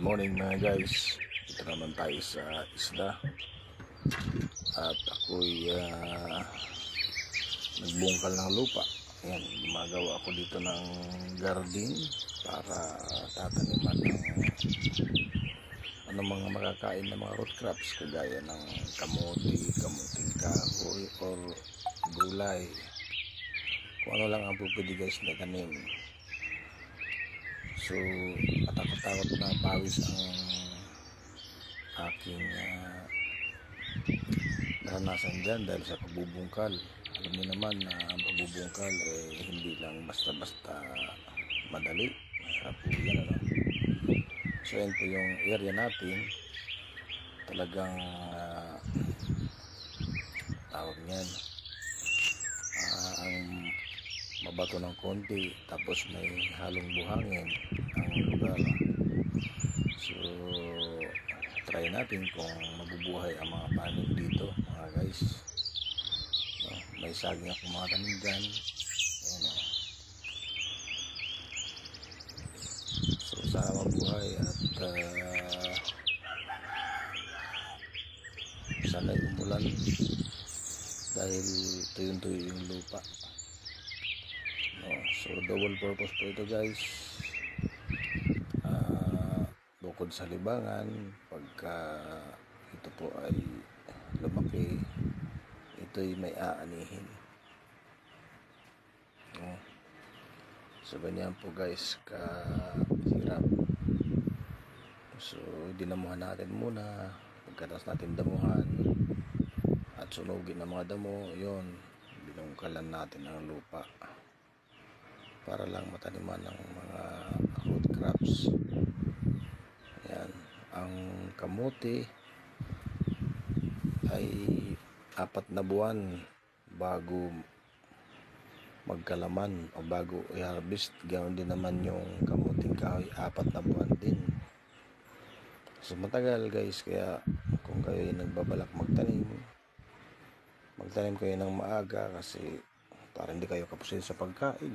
Morning mga guys, ito naman tayo sa isla at ako'y nagbungkal ng lupa. Ayan, gumagawa ako dito ng garden para tataniman ng mga makakain na mga root crops kagaya ng kamote, kamuting kahoy or gulay, kung ano lang ang pupwede guys na tanim. So, matakot-takot na pawis ang aking naranasan dyan dahil sa pagbubungkal. Alam niyo naman na ang pagbubungkal hindi lang basta-basta madali. Mahirap po yan, ano? So, yan po yung area natin. Talagang tawag niyan, ang mabato ng konti tapos may halong buhangin ang lugar. So try natin kung mabubuhay ang mga panig dito mga guys, no? May saging akong mga tanim dyan. Ayan, no? So sana mabuhay at sana umulan dahil tuyong-tuyo yung lupa, no? So double purpose po ito guys. Bukod sa libangan, pagka ito po ay lumaki, ito'y may aanihin, no? So ganyan po guys kahirap. So dinamuhan natin muna. Pagkatapos natin damuhan at sunugin ng mga damo, yun, binungkalan natin ang lupa para lang mataniman ng mga root crops. Ayan, ang kamote ay 4 na buwan bago magkalaman o bago i-harvest. Ganoon din naman yung kamuting kahoy, 4 na buwan din. So matagal guys, kaya kung kayo ay nagbabalak magtanim kayo ng maaga kasi para hindi kayo kapusin sa pagkain.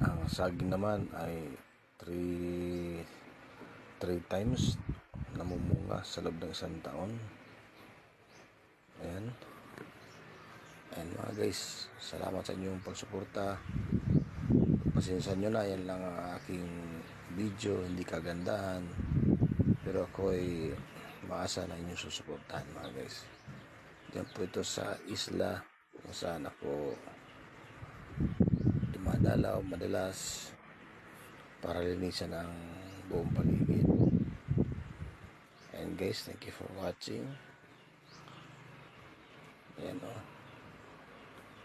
Ang saging naman ay 3 times namumunga sa loob ng 1 taon. Ayan. Ayan mga guys, salamat sa inyong pagsuporta. Pasensya nyo na, yan lang ang aking video, hindi kagandahan, pero ako ay maasa na inyong susuportahan mga guys. Diyan po ito sa isla kung saan ako dumadalaw madalas para linisan ang buong paligid. And guys, thank you for watching. Ayan, o.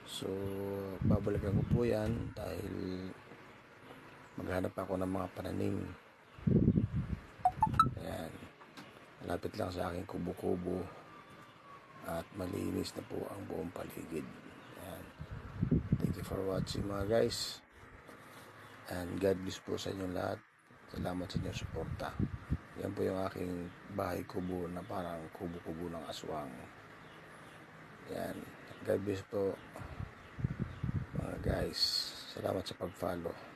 So babalikan ko po yan dahil maghanap ako ng mga pananim. Ayan, malapit lang sa aking kubo-kubo at malinis na po ang buong paligid. Ayan. Thank you for watching mga guys, and God bless po sa inyong lahat. Salamat sa inyong suporta. Yan po yung aking bahay kubo na parang kubo-kubo ng aswang. Yan, God bless po mga guys. Salamat sa pag-follow.